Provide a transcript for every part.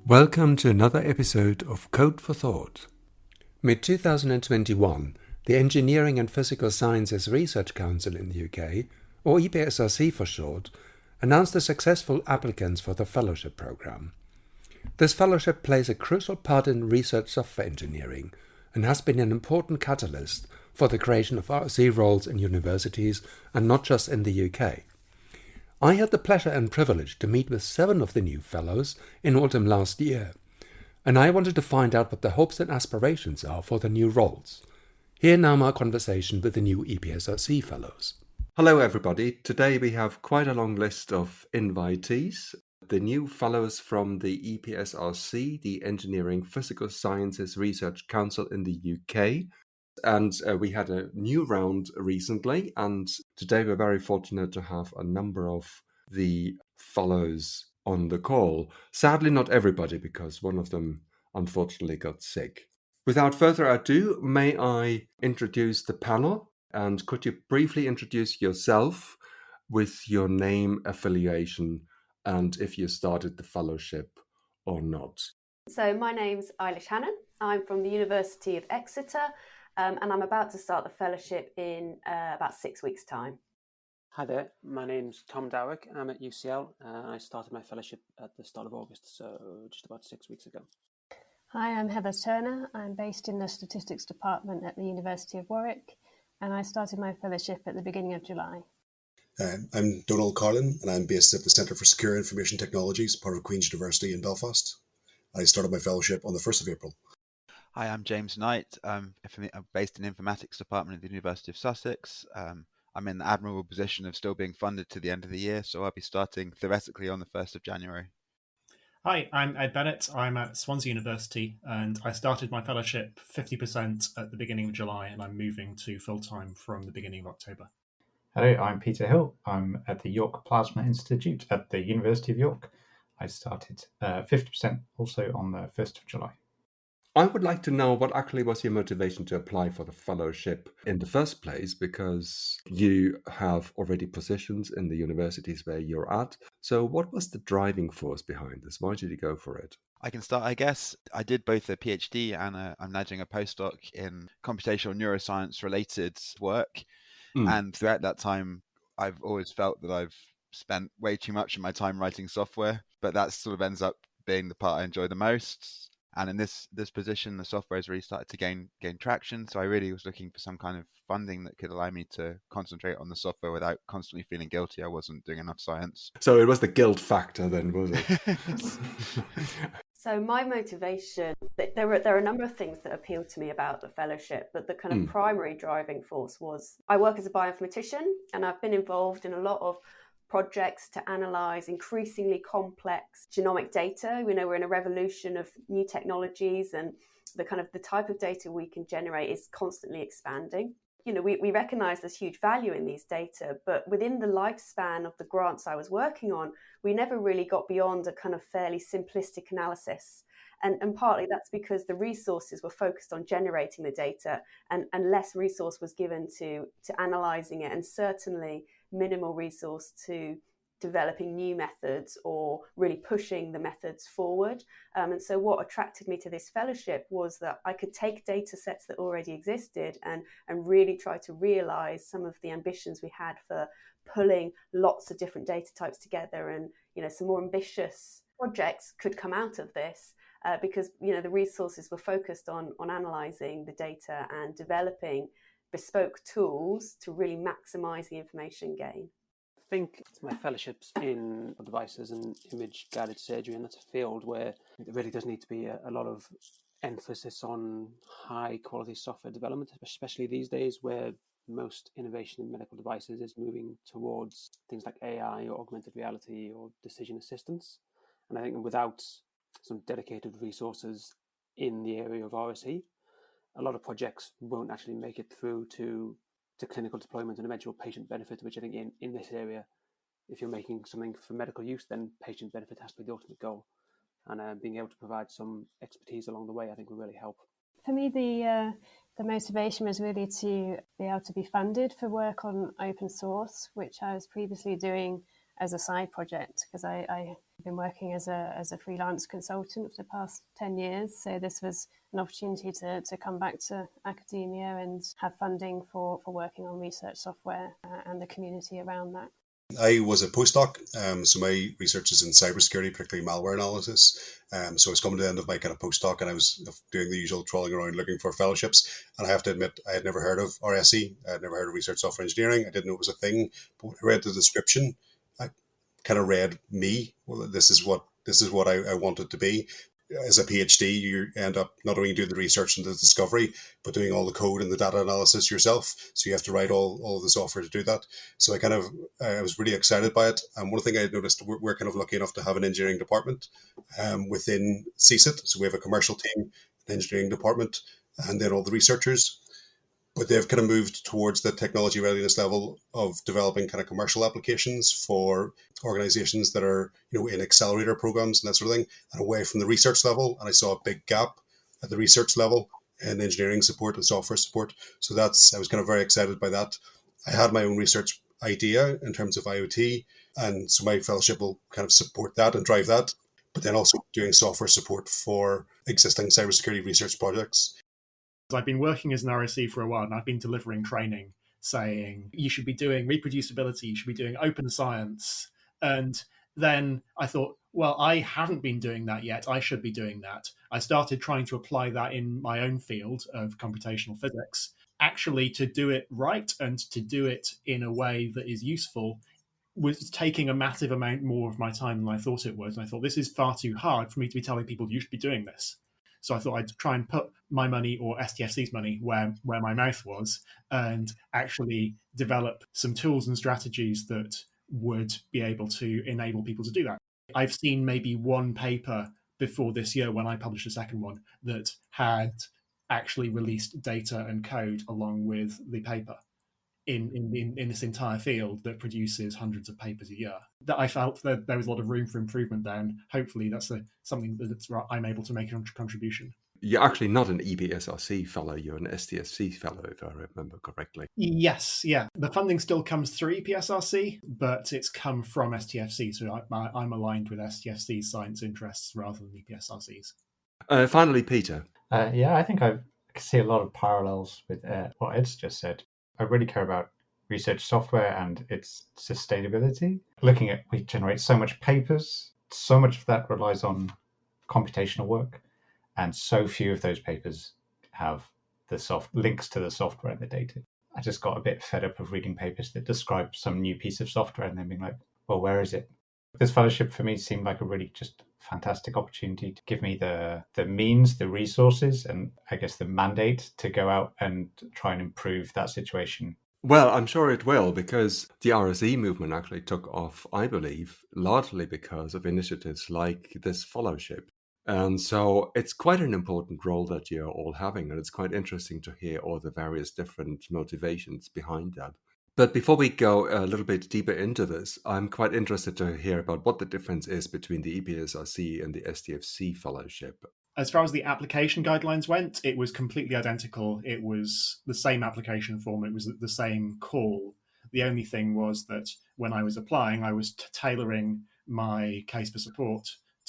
Welcome to another episode of Code for Thought. Mid-2021, the Engineering and Physical Sciences Research Council in the UK, or EPSRC for short, announced the successful applicants for the fellowship programme. This fellowship plays a crucial part in research software engineering and has been an important catalyst for the creation of RC roles in universities and not just in the UK. I had the pleasure and privilege to meet with 7 of the new fellows in autumn last year, and I wanted to find out what their hopes and aspirations are for the new roles. Here now my conversation with the new EPSRC fellows. Hello everybody, today we have quite a long list of invitees. The new fellows from the EPSRC, the Engineering Physical Sciences Research Council in the UK. And we had a new round recently, and today we're very fortunate to have a number of the fellows on the call. Sadly, not everybody, because one of them unfortunately got sick. Without further ado, may I introduce the panel, and could you briefly introduce yourself with your name, affiliation, and if you started the fellowship or not? So my name's Eilis. I'm from the University of Exeter. And I'm about to start the fellowship in about 6 weeks' time. Hi there, my name's Tom Dowick. I'm at UCL. I started my fellowship at the start of August, so just about 6 weeks ago. Hi, I'm Heather Turner. I'm based in the Statistics Department at the University of Warwick, and I started my fellowship at the beginning of July. I'm Donald Carlin, and I'm based at the Centre for Secure Information Technologies, part of Queen's University in Belfast. I started my fellowship on the 1st of April. Hi, I'm James Knight. I'm based in the Informatics Department at the University of Sussex. I'm in the admirable position of still being funded to the end of the year, so I'll be starting theoretically on the 1st of January. Hi, I'm Ed Bennett. I'm at Swansea University, and I started my fellowship 50% at the beginning of July, and I'm moving to full-time from the beginning of October. Hello, I'm Peter Hill. I'm at the York Plasma Institute at the University of York. I started 50% also on the 1st of July. I would like to know what actually was your motivation to apply for the fellowship in the first place, because you have already positions in the universities where you're at. So what was the driving force behind this? Why did you go for it? I can start, I guess. I did both a PhD and I'm managing a postdoc in computational neuroscience related work. And throughout that time, I've always felt that I've spent way too much of my time writing software, but that sort of ends up being the part I enjoy the most. And in this position, the software has really started to gain traction. So I really was looking for some kind of funding that could allow me to concentrate on the software without constantly feeling guilty I wasn't doing enough science. So it was the guilt factor then, was it? So my motivation, there are a number of things that appealed to me about the fellowship, but the kind of primary driving force was I work as a bioinformatician, and I've been involved in a lot of projects to analyse increasingly complex genomic data. We know we're in a revolution of new technologies, and the type of data we can generate is constantly expanding. You know, we recognise there's huge value in these data, but within the lifespan of the grants I was working on, we never really got beyond a kind of fairly simplistic analysis. And partly that's because the resources were focused on generating the data, and less resource was given to analysing it, and certainly minimal resource to developing new methods or really pushing the methods forward. And so what attracted me to this fellowship was that I could take data sets that already existed and really try to realise some of the ambitions we had for pulling lots of different data types together. And, you know, some more ambitious projects could come out of this. Because, you know, the resources were focused on analysing the data and developing bespoke tools to really maximise the information gain. I think my fellowship's in devices and image-guided surgery, and that's a field where there really does need to be a lot of emphasis on high-quality software development, especially these days where most innovation in medical devices is moving towards things like AI or augmented reality or decision assistance. And I think without some dedicated resources in the area of RSE, a lot of projects won't actually make it through to clinical deployment and eventual patient benefit, which I think in this area, if you're making something for medical use, then patient benefit has to be the ultimate goal. And being able to provide some expertise along the way, I think will really help. For me, the motivation was really to be able to be funded for work on open source, which I was previously doing as a side project, because I've been working as a freelance consultant for the past 10 years. So this was an opportunity to come back to academia and have funding for working on research software and the community around that. I was a postdoc, so my research is in cybersecurity, particularly malware analysis. So I was coming to the end of my kind of postdoc, and I was doing the usual trawling around looking for fellowships. And I have to admit, I had never heard of RSE. I had never heard of research software engineering. I didn't know it was a thing. But when I read the description, I kind of read me. Well, this is what I wanted to be. As a PhD, you end up not only doing the research and the discovery, but doing all the code and the data analysis yourself. So you have to write all of the software to do that. So I was really excited by it. And one thing I noticed, we're kind of lucky enough to have an engineering department within CSIT. So we have a commercial team, an engineering department, and then all the researchers. But they've kind of moved towards the technology readiness level of developing kind of commercial applications for organizations that are, in accelerator programs and that sort of thing, and away from the research level. And I saw a big gap at the research level in engineering support and software support. So I was kind of very excited by that. I had my own research idea in terms of IoT, and so my fellowship will kind of support that and drive that, but then also doing software support for existing cybersecurity research projects. I've been working as an RSE for a while, and I've been delivering training saying you should be doing reproducibility, you should be doing open science. And then I thought, well, I haven't been doing that yet. I should be doing that. I started trying to apply that in my own field of computational physics. Actually, to do it right and to do it in a way that is useful was taking a massive amount more of my time than I thought it was. And I thought, this is far too hard for me to be telling people you should be doing this. So I thought I'd try and put my money, or STFC's money, where my mouth was, and actually develop some tools and strategies that would be able to enable people to do that. I've seen maybe one paper before this year, when I published a second one, that had actually released data and code along with the paper in this entire field that produces hundreds of papers a year. That I felt that there was a lot of room for improvement there, and hopefully that's something that's I'm able to make a contribution. You're actually not an EPSRC fellow, you're an STFC fellow, if I remember correctly. Yes, yeah. The funding still comes through EPSRC, but it's come from STFC, so I'm aligned with STFC's science interests rather than EPSRC's. Finally, Peter. I think I see a lot of parallels with what Ed's just said. I really care about research software and its sustainability. We generate so much papers, so much of that relies on computational work, and so few of those papers have the links to the software and the data. I just got a bit fed up of reading papers that describe some new piece of software and then being like, well, where is it? This fellowship for me seemed like a really just fantastic opportunity to give me the means, the resources, and I guess the mandate to go out and try and improve that situation. Well, I'm sure it will, because the RSE movement actually took off, I believe, largely because of initiatives like this fellowship. And so it's quite an important role that you're all having, and it's quite interesting to hear all the various different motivations behind that. But before we go a little bit deeper into this, I'm quite interested to hear about what the difference is between the EPSRC and the STFC fellowship. As far as the application guidelines went, it was completely identical. It was the same application form. It was the same call. The only thing was that when I was applying, I was tailoring my case for support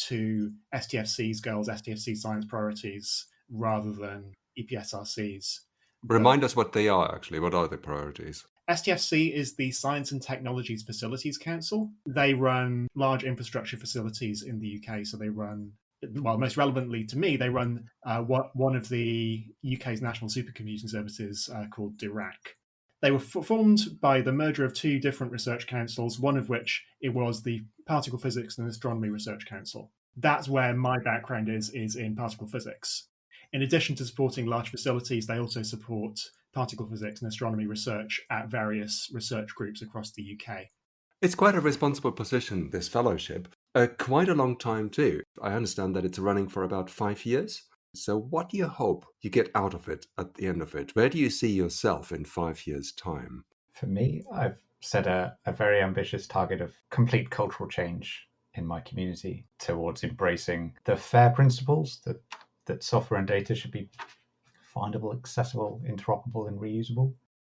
to STFC's goals, STFC science priorities, rather than EPSRC's. Remind us what they are, actually. What are the priorities? STFC is the Science and Technologies Facilities Council. They run large infrastructure facilities in the UK. So they run, well, most relevantly to me, they run one of the UK's national supercomputing services called DIRAC. They were formed by the merger of two different research councils, one of which it was the Particle Physics and Astronomy Research Council. That's where my background is in particle physics. In addition to supporting large facilities, they also support particle physics and astronomy research at various research groups across the UK. It's quite a responsible position, this fellowship. Quite a long time too. I understand that it's running for about 5 years. So what do you hope you get out of it at the end of it? Where do you see yourself in 5 years' time? For me, I've set a very ambitious target of complete cultural change in my community towards embracing the FAIR principles that software and data should be findable, accessible, interoperable, and reusable.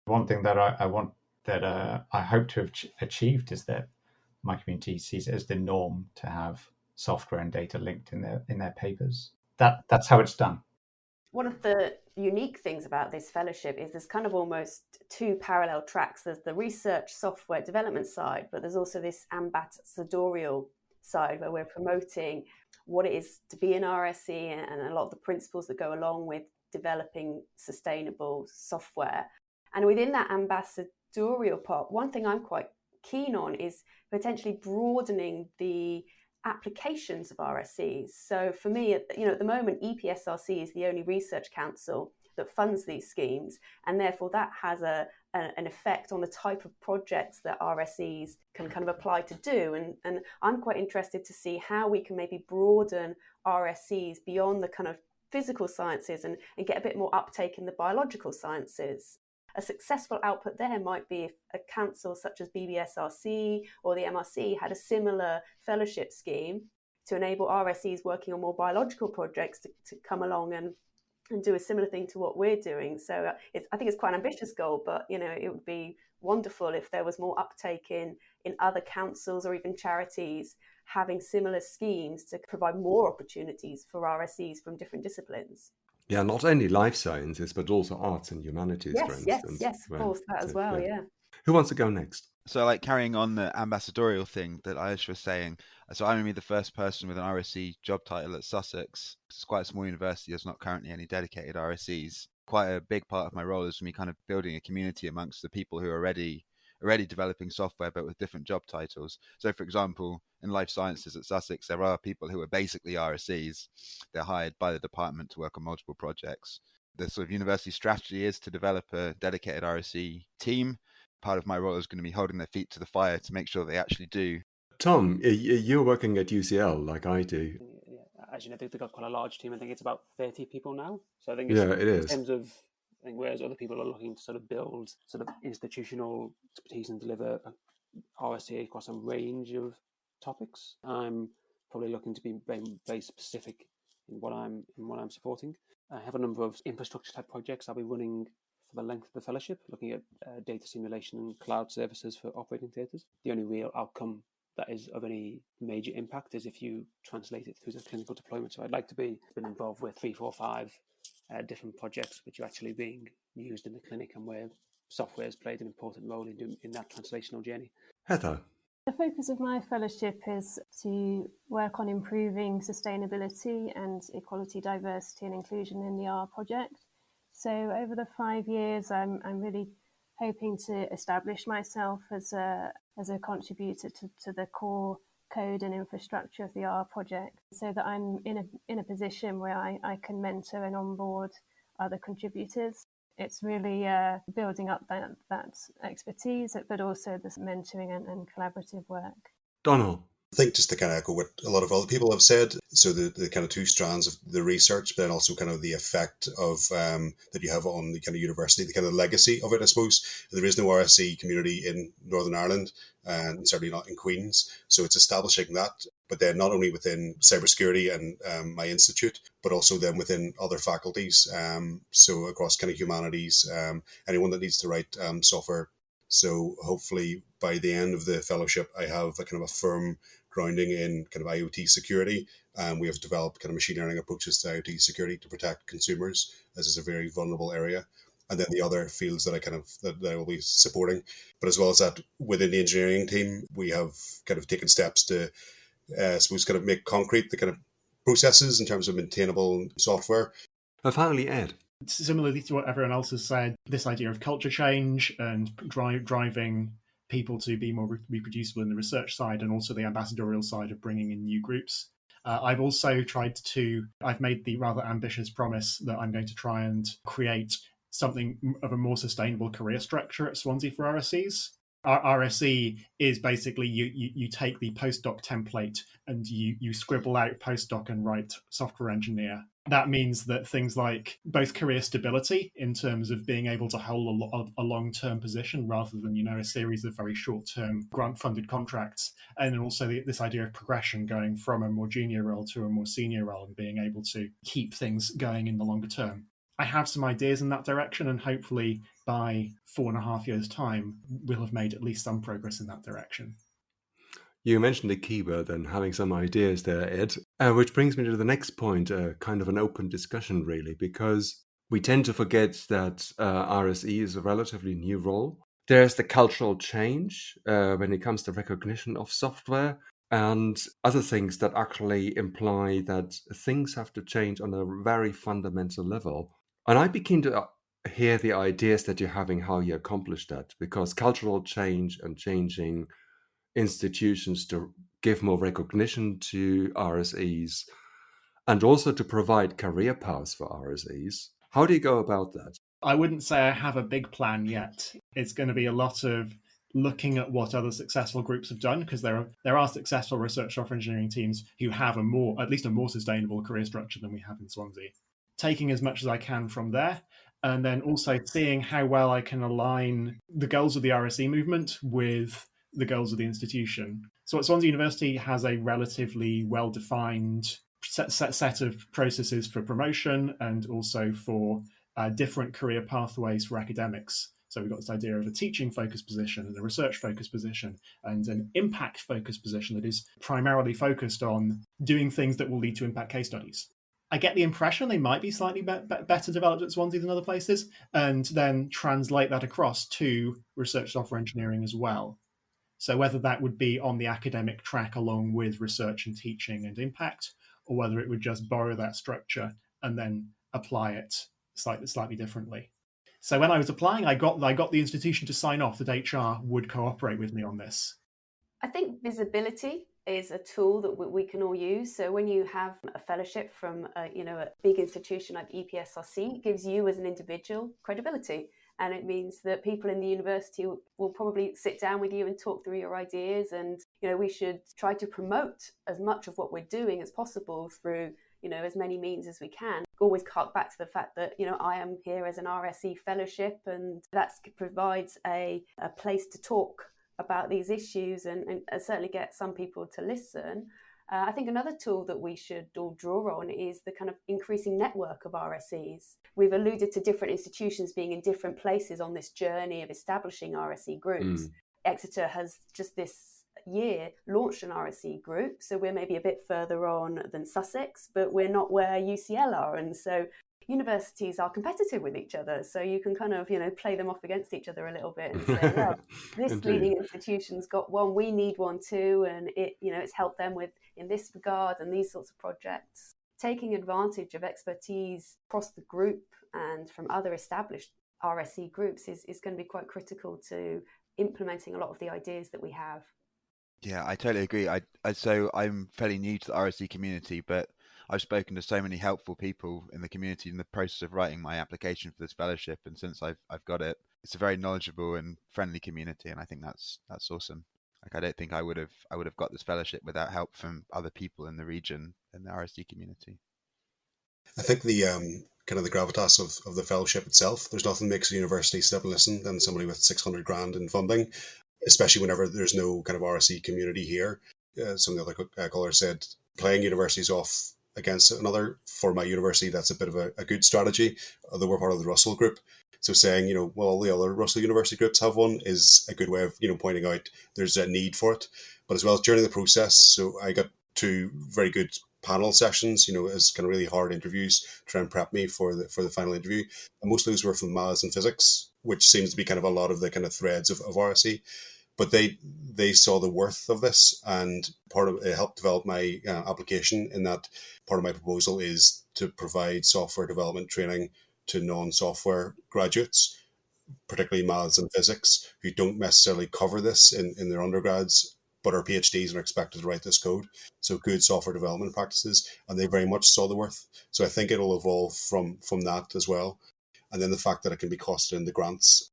One thing that I hope to have achieved is that my community sees it as the norm to have software and data linked in their papers. That's how it's done. One of the unique things about this fellowship is there's kind of almost two parallel tracks. There's the research software development side, but there's also this ambassadorial side where we're promoting what it is to be an RSE and a lot of the principles that go along with developing sustainable software. And within that ambassadorial part, one thing I'm quite keen on is potentially broadening the applications of RSEs. So for me, at the moment, EPSRC is the only research council that funds these schemes, and therefore that has an effect on the type of projects that RSEs can kind of apply to do. And I'm quite interested to see how we can maybe broaden RSEs beyond the kind of physical sciences and get a bit more uptake in the biological sciences. A successful output there might be if a council such as BBSRC or the MRC had a similar fellowship scheme to enable RSEs working on more biological projects to come along and do a similar thing to what we're doing. So I think it's quite an ambitious goal, but it would be wonderful if there was more uptake in other councils or even charities having similar schemes to provide more opportunities for RSEs from different disciplines. Yeah, not only life sciences, but also arts and humanities, for instance. Yes, of course, that as well, yeah. Who wants to go next? So, like, carrying on the ambassadorial thing that Eilis was saying, so I'm only the first person with an RSE job title at Sussex. It's quite a small university. There's not currently any dedicated RSEs. Quite a big part of my role is me kind of building a community amongst the people who are already developing software, but with different job titles. So, for example, in life sciences at Sussex, there are people who are basically RSEs. They're hired by the department to work on multiple projects. The sort of university strategy is to develop a dedicated RSE team. Part of my role is going to be holding their feet to the fire to make sure they actually do. Tom, you're working at UCL like I do. Yeah, as you know, they've got quite a large team. I think it's about 30 people now. So I think it is. In terms of, I think whereas other people are looking to sort of build sort of institutional expertise and deliver RSE across a range of topics, I'm probably looking to be very, very specific in what I'm supporting. I have a number of infrastructure type projects I'll be running for the length of the fellowship, looking at data simulation and cloud services for operating theatres. The only real outcome that is of any major impact is if you translate it through the clinical deployment. So I'd like to be involved with 3, 4, 5 different projects which are actually being used in the clinic and where software has played an important role in that translational journey. Heather? The focus of my fellowship is to work on improving sustainability and equality, diversity and inclusion in the R project. So over the 5 years, I'm really hoping to establish myself as a contributor to the core code and infrastructure of the R project, so that I'm in a position where I can mentor and onboard other contributors. It's really building up that expertise, but also this mentoring and collaborative work. Donald? I think just to kind of echo what a lot of other people have said, so the kind of two strands of the research, but then also kind of the effect of that you have on the kind of university, the kind of legacy of it, I suppose. There is no RSE community in Northern Ireland, and certainly not in Queen's. So it's establishing that, but then not only within cybersecurity and my institute, but also then within other faculties. So across kind of humanities, anyone that needs to write software. So hopefully by the end of the fellowship, I have a kind of a firm grounding in kind of IoT security. We have developed kind of machine learning approaches to IoT security to protect consumers, as is a very vulnerable area. And then the other fields that I will be supporting. But as well as that, within the engineering team, we have kind of taken steps to, I suppose, kind of make concrete the kind of processes in terms of maintainable software. Finally, Ed. Similarly to what everyone else has said, this idea of culture change and driving people to be more reproducible in the research side, and also the ambassadorial side of bringing in new groups. I've also I've made the rather ambitious promise that I'm going to try and create something of a more sustainable career structure at Swansea for RSEs. RSE is basically you take the postdoc template and you scribble out postdoc and write software engineer. That means that things like both career stability in terms of being able to hold a long-term position rather than, a series of very short-term grant-funded contracts, and then also this idea of progression, going from a more junior role to a more senior role and being able to keep things going in the longer term. I have some ideas in that direction, and hopefully by 4.5 years' time, we'll have made at least some progress in that direction. You mentioned a keyword and having some ideas there, Ed, which brings me to the next point, kind of an open discussion, really, because we tend to forget that RSE is a relatively new role. There's the cultural change when it comes to recognition of software and other things that actually imply that things have to change on a very fundamental level. And I'd be keen to hear the ideas that you're having, how you accomplish that, because cultural change and changing institutions to give more recognition to RSEs and also to provide career paths for RSEs. How do you go about that? I wouldn't say I have a big plan yet. It's going to be a lot of looking at what other successful groups have done, because there are successful research software engineering teams who have at least a more sustainable career structure than we have in Swansea. Taking as much as I can from there, and then also seeing how well I can align the goals of the RSE movement with the goals of the institution. So at Swansea University has a relatively well-defined set of processes for promotion and also for different career pathways for academics. So we've got this idea of a teaching-focused position and a research-focused position and an impact-focused position that is primarily focused on doing things that will lead to impact case studies. I get the impression they might be slightly better developed at Swansea than other places, and then translate that across to research software engineering as well. So whether that would be on the academic track along with research and teaching and impact, or whether it would just borrow that structure and then apply it slightly differently. So when I was applying, I got the institution to sign off that HR would cooperate with me on this. I think visibility is a tool that we can all use. So when you have a fellowship from a big institution like EPSRC, it gives you as an individual credibility. And it means that people in the university will probably sit down with you and talk through your ideas. And, we should try to promote as much of what we're doing as possible through, as many means as we can. Always hark back to the fact that, I am here as an RSE fellowship, and that provides a place to talk about these issues and certainly get some people to listen. I think another tool that we should all draw on is the kind of increasing network of RSEs. We've alluded to different institutions being in different places on this journey of establishing RSE groups. Exeter has just this year launched an RSE group, so we're maybe a bit further on than Sussex, but we're not where UCL are, and so universities are competitive with each other, so you can kind of play them off against each other a little bit and say, well, this leading institution's got one, we need one too, and it's helped them with in this regard and these sorts of projects. Taking advantage of expertise across the group and from other established RSE groups is going to be quite critical to implementing a lot of the ideas that we have. Yeah, I totally agree. So I'm fairly new to the RSE community, but I've spoken to so many helpful people in the community in the process of writing my application for this fellowship, and since I've got it, it's a very knowledgeable and friendly community, and I think that's awesome. Like, I don't think I would have got this fellowship without help from other people in the region and the RSE community. I think the kind of the gravitas of the fellowship itself, there's nothing makes a university sit and listen than somebody with 600 grand in funding, especially whenever there's no kind of RSE community here. Some of the other callers said playing universities off against another. For my university, that's a bit of a good strategy, although we're part of the Russell group. So saying, well, all the other Russell University groups have one is a good way of, pointing out there's a need for it. But as well as during the process, so I got 2 very good panel sessions, as kind of really hard interviews to try and prep me for the final interview. And most of those were from maths and physics, which seems to be kind of a lot of the kind of threads of RSE. But they saw the worth of this, and part of it helped develop my application, in that part of my proposal is to provide software development training to non-software graduates, particularly maths and physics, who don't necessarily cover this in their undergrads, but are PhDs and are expected to write this code. So good software development practices, and they very much saw the worth. So I think it'll evolve from that as well. And then the fact that it can be costed in the grants.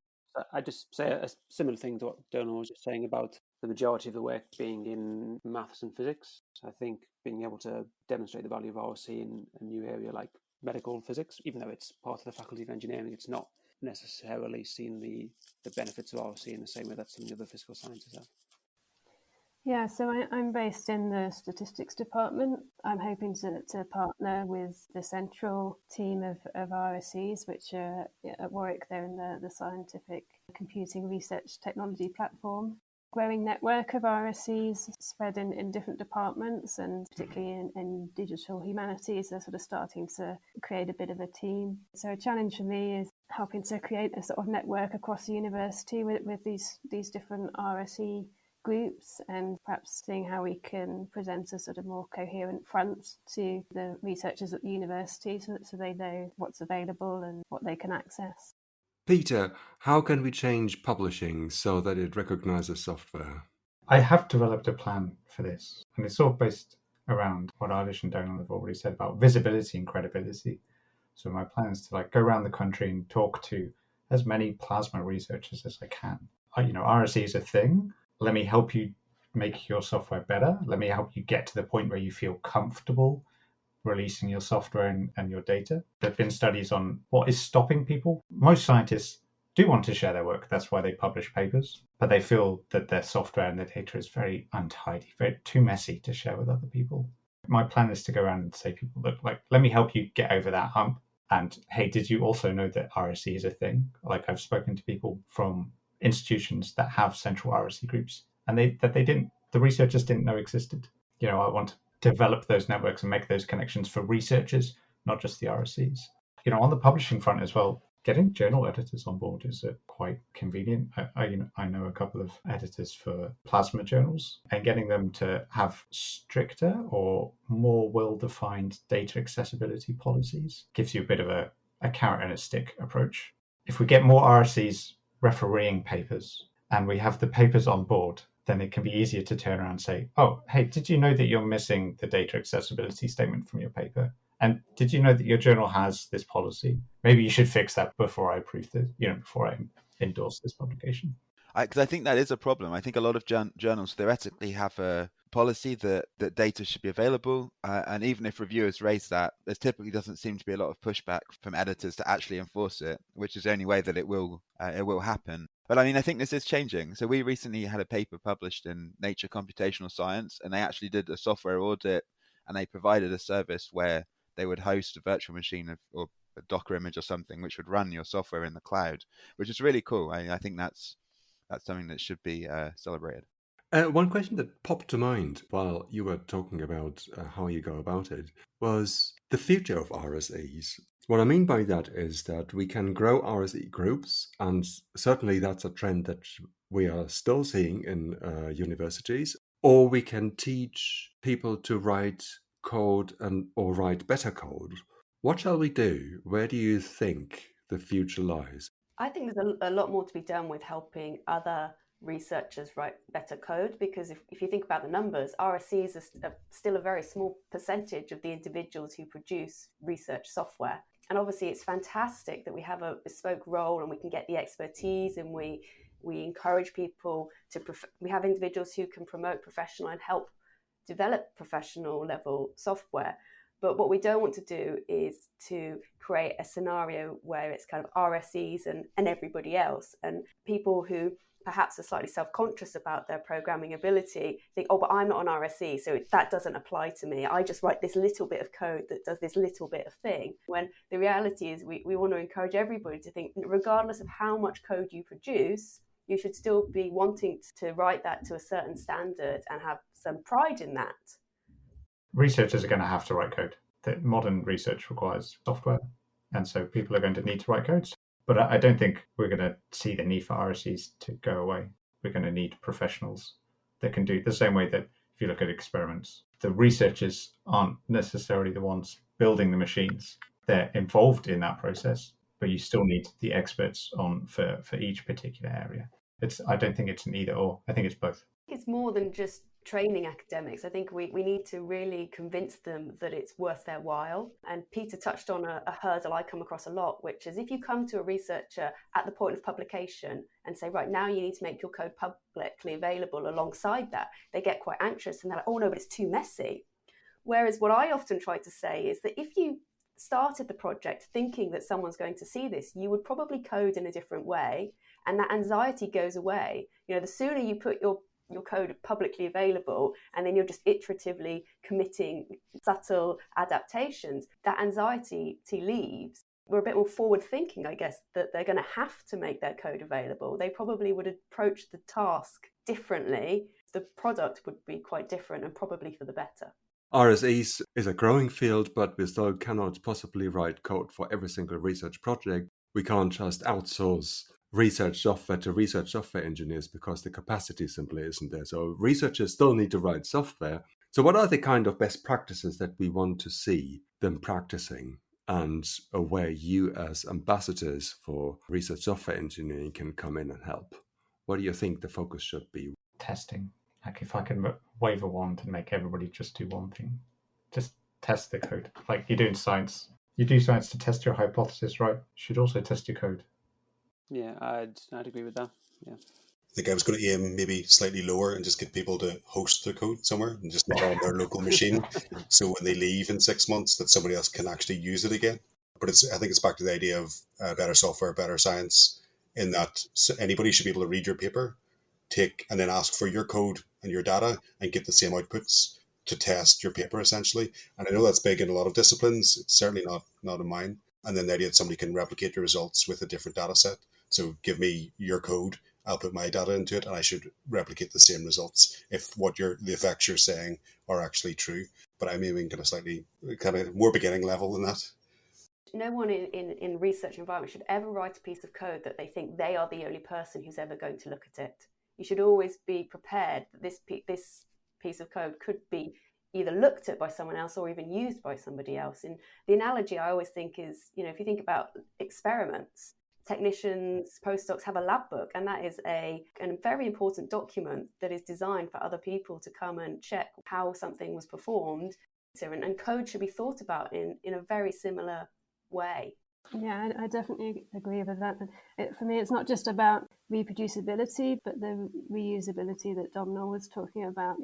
I just say a similar thing to what Donal was just saying about the majority of the work being in maths and physics. So I think being able to demonstrate the value of RSE in a new area like medical physics, even though it's part of the Faculty of Engineering, it's not necessarily seen the benefits of RSE in the same way that some of the other physical sciences have. Yeah, so I'm based in the statistics department. I'm hoping to partner with the central team of RSEs, which are at Warwick. They're in the Scientific Computing Research Technology platform. growing network of RSCs spread in different departments, and particularly in digital humanities, they're sort of starting to create a bit of a team. So a challenge for me is helping to create a sort of network across the university with these different RSE groups, and perhaps seeing how we can present a sort of more coherent front to the researchers at the university so they know what's available and what they can access. Peter, how can we change publishing so that it recognizes software? I have developed a plan for this, and it's all based around what Eilis and Donald have already said about visibility and credibility. So my plan is to go around the country and talk to as many plasma researchers as I can. RSE is a thing. Let me help you make your software better. Let me help you get to the point where you feel comfortable releasing your software and your data. There have been studies on what is stopping people. Most scientists do want to share their work. That's why they publish papers. But they feel that their software and their data is very untidy, too messy to share with other people. My plan is to go around and say to people, look, let me help you get over that hump. And hey, did you also know that RSE is a thing? I've spoken to people from institutions that have central RSE groups, and the researchers didn't know existed. I want to develop those networks and make those connections for researchers, not just the RSEs. On the publishing front as well, getting journal editors on board is quite convenient. I know a couple of editors for plasma journals, and getting them to have stricter or more well-defined data accessibility policies gives you a bit of a carrot and a stick approach. If we get more RSEs refereeing papers and we have the papers on board, then it can be easier to turn around and say, oh, hey, did you know that you're missing the data accessibility statement from your paper? And did you know that your journal has this policy? Maybe you should fix that before I approve this, before I endorse this publication. Because I think that is a problem. I think a lot of journals theoretically have a policy that data should be available, and even if reviewers raise that, there typically doesn't seem to be a lot of pushback from editors to actually enforce it, which is the only way that it will happen. But I think this is changing. So we recently had a paper published in Nature Computational Science, and they actually did a software audit, and they provided a service where they would host a virtual machine or a Docker image or something, which would run your software in the cloud, which is really cool. I think that's something that should be celebrated. One question that popped to mind while you were talking about how you go about it was the future of RSEs. What I mean by that is that we can grow RSE groups, and certainly that's a trend that we are still seeing in universities, or we can teach people to write code or write better code. What shall we do? Where do you think the future lies? I think there's a lot more to be done with helping other researchers write better code, because if you think about the numbers, RSCs are still a very small percentage of the individuals who produce research software. And obviously it's fantastic that we have a bespoke role and we can get the expertise, and we encourage people we have individuals who can promote professional and help develop professional level software. But what we don't want to do is to create a scenario where it's kind of RSEs and everybody else, and people who perhaps are slightly self-conscious about their programming ability think, oh, but I'm not an RSE, so that doesn't apply to me. I just write this little bit of code that does this little bit of thing. When the reality is we want to encourage everybody to think, regardless of how much code you produce, you should still be wanting to write that to a certain standard and have some pride in that. Researchers are going to have to write code. Modern research requires software, and so people are going to need to write codes. But I don't think we're going to see the need for RSEs to go away. We're going to need professionals that can do the same way that if you look at experiments, the researchers aren't necessarily the ones building the machines. They're involved in that process, but you still need the experts on for each particular area. I don't think it's an either or. I think it's both. It's more than just training academics. I think we need to really convince them that it's worth their while. And Peter touched on a hurdle I come across a lot, which is if you come to a researcher at the point of publication and say, right, now you need to make your code publicly available alongside that, they get quite anxious and they're like, oh no, but it's too messy. Whereas what I often try to say is that if you started the project thinking that someone's going to see this, you would probably code in a different way, and that anxiety goes away. The sooner you put your code publicly available, and then you're just iteratively committing subtle adaptations, that anxiety leaves. were a bit more forward thinking, I guess, that they're going to have to make their code available. They probably would approach the task differently. The product would be quite different and probably for the better. RSEs is a growing field, but we still cannot possibly write code for every single research project. We can't just outsource research software to research software engineers because the capacity simply isn't there. So researchers still need to write software. So what are the kind of best practices that we want to see them practicing, and where you as ambassadors for research software engineering can come in and help? What do you think the focus should be? Testing. Like if I can wave a wand and make everybody just do one thing, just test the code. Like you do in science. You do science to test your hypothesis, right? You should also test your code. Yeah, I'd agree with that. Yeah. I think I was going to aim maybe slightly lower and just get people to host their code somewhere and just not on their local machine. So when they leave in 6 months, that somebody else can actually use it again. But I think it's back to the idea of better software, better science, in that anybody should be able to read your paper, take and then ask for your code and your data and get the same outputs to test your paper essentially. And I know that's big in a lot of disciplines. It's certainly not in mine. And then the idea that somebody can replicate your results with a different data set. So give me your code, I'll put my data into it, and I should replicate the same results if the effects you're saying are actually true. But I'm aiming kind of more beginning level than that. No one in research environment should ever write a piece of code that they think they are the only person who's ever going to look at it. You should always be prepared that this piece of code could be either looked at by someone else or even used by somebody else. And the analogy I always think is, if you think about experiments, technicians, postdocs have a lab book, and that is a very important document that is designed for other people to come and check how something was performed. And code should be thought about in a very similar way. Yeah, I definitely agree with that. For me, it's not just about reproducibility, but the reusability that Domhnall was talking about.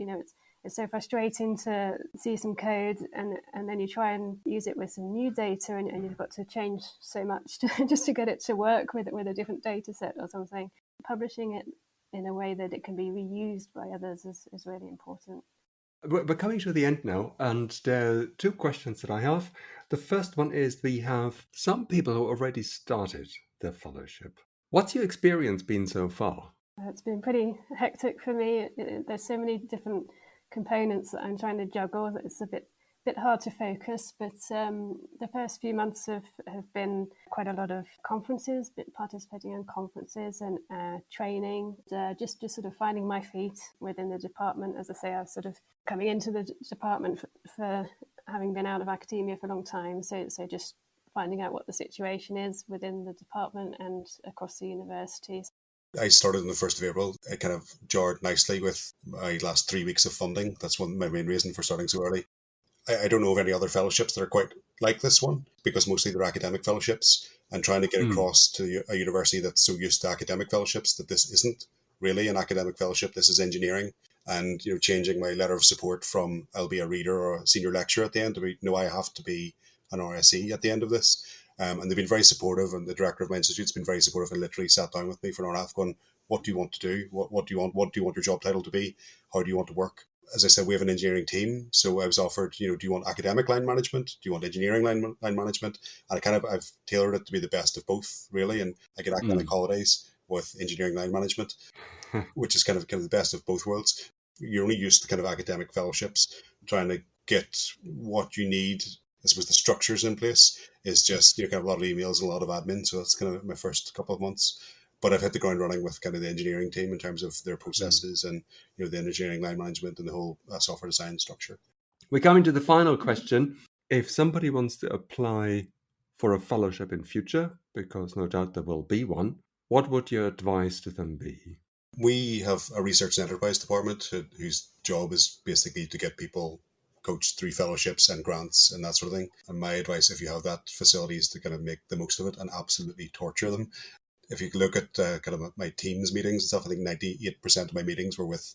It's so frustrating to see some code and then you try and use it with some new data and you've got to change so much just to get it to work with a different data set or something. Publishing it in a way that it can be reused by others is really important. We're coming to the end now, and there are two questions that I have. The first one is, we have some people who already started their fellowship. What's your experience been so far? It's been pretty hectic for me. There's so many different components that I'm trying to juggle that it's a bit hard to focus, but the first few months have been quite a lot of conferences, participating in conferences and training, just sort of finding my feet within the department. As I say, I was sort of coming into the department for having been out of academia for a long time, so just finding out what the situation is within the department and across the universities. I started on the 1st of April. It kind of jarred nicely with my last 3 weeks of funding. That's my main reason for starting so early. I don't know of any other fellowships that are quite like this one, because mostly they're academic fellowships, and trying to get across to a university that's so used to academic fellowships that this isn't really an academic fellowship, this is engineering. And changing my letter of support from I'll be a reader or a senior lecturer at the end to no, I have to be an RSE at the end of this. And they've been very supportive, and the director of my institute's been very supportive and literally sat down with me for an hour and a half going, what do you want to do? What do you want? What do you want your job title to be? How do you want to work? As I said, we have an engineering team. So I was offered, do you want academic line management? Do you want engineering line management? And I've tailored it to be the best of both, really. And I get academic holidays with engineering line management, which is kind of the best of both worlds. You're only used to kind of academic fellowships, trying to get what you need. I suppose the structures in place is just, kind of a lot of emails and a lot of admin. So that's kind of my first couple of months. But I've hit the ground running with kind of the engineering team in terms of their processes and the engineering line management and the whole software design structure. We're coming to the final question. If somebody wants to apply for a fellowship in future, because no doubt there will be one, what would your advice to them be? We have a research and enterprise department whose job is basically to get people coached through fellowships and grants and that sort of thing. And my advice, if you have that facility, is to kind of make the most of it and absolutely torture them. If you look at kind of my teams meetings and stuff, I think 98% of my meetings were with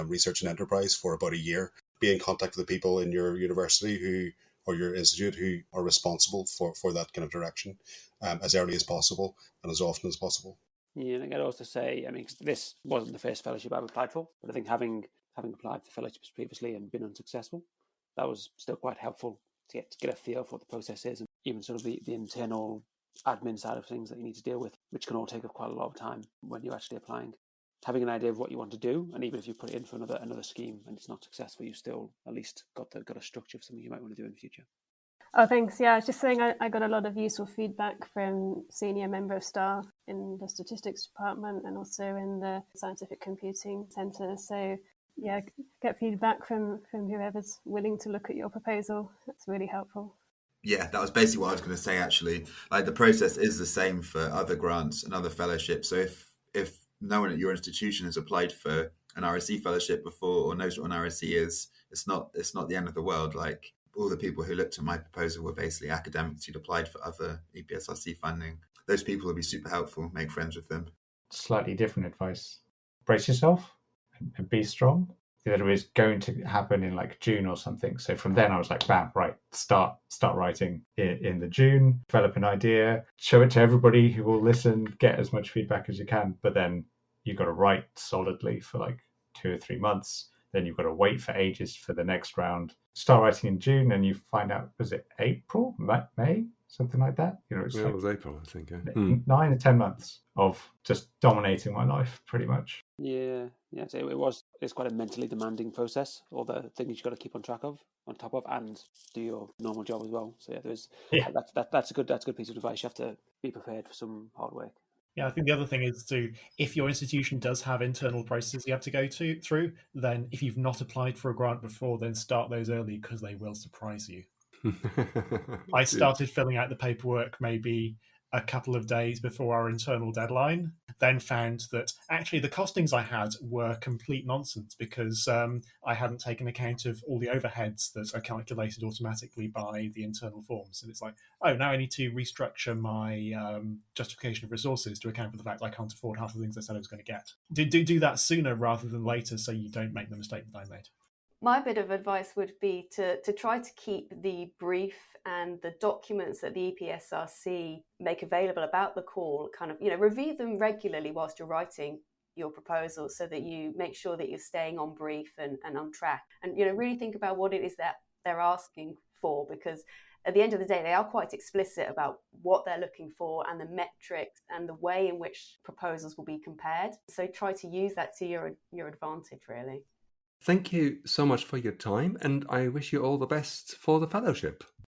research and enterprise for about a year. Be in contact with the people in your university or your institute who are responsible for that kind of direction as early as possible and as often as possible. Yeah, and I got to also say, this wasn't the first fellowship I've applied for, but I think having applied for fellowships previously and been unsuccessful, that was still quite helpful to get a feel for what the process is. And even sort of the internal admin side of things that you need to deal with, which can all take up quite a lot of time when you're actually applying. Having an idea of what you want to do, and even if you put it in for another scheme and it's not successful, you've still at least got a structure for something you might want to do in the future. Oh, thanks. Yeah, I was just saying I got a lot of useful feedback from senior member of staff in the statistics department and also in the scientific computing centre. So yeah, get feedback from whoever's willing to look at your proposal. That's really helpful. Yeah, that was basically what I was going to say, actually. Like, the process is the same for other grants and other fellowships. So if no one at your institution has applied for an RSC fellowship before or knows what an RSC is, it's not the end of the world. Like, all the people who looked at my proposal were basically academics who'd applied for other EPSRC funding. Those people will be super helpful. Make friends with them. Slightly different advice. Brace yourself and be strong. The other is going to happen in like June or something. So from then I was like, bam, right, start writing in the June, develop an idea, show it to everybody who will listen, get as much feedback as you can. But then you've got to write solidly for like 2 or 3 months. Then you've got to wait for ages for the next round. Start writing in June and you find out, was it April, May, something like that? You know, it's it was April, I think. 9 or 10 months of just dominating my life, pretty much. Yeah. So it's quite a mentally demanding process. All the things you've got to keep on top of, and do your normal job as well. So that's a good piece of advice. You have to be prepared for some hard work. Yeah, I think the other thing is if your institution does have internal processes you have to go through, then if you've not applied for a grant before, then start those early because they will surprise you. I started filling out the paperwork maybe a couple of days before our internal deadline, then found that actually the costings I had were complete nonsense because I hadn't taken account of all the overheads that are calculated automatically by the internal forms. And it's like, oh, now I need to restructure my justification of resources to account for the fact that I can't afford half the things I said I was going to get. Do that sooner rather than later so you don't make the mistake that I made. My bit of advice would be to try to keep the brief and the documents that the EPSRC make available about the call, kind of, review them regularly whilst you're writing your proposal so that you make sure that you're staying on brief and on track. And, really think about what it is that they're asking for, because at the end of the day, they are quite explicit about what they're looking for and the metrics and the way in which proposals will be compared. So try to use that to your advantage, really. Thank you so much for your time, and I wish you all the best for the fellowship.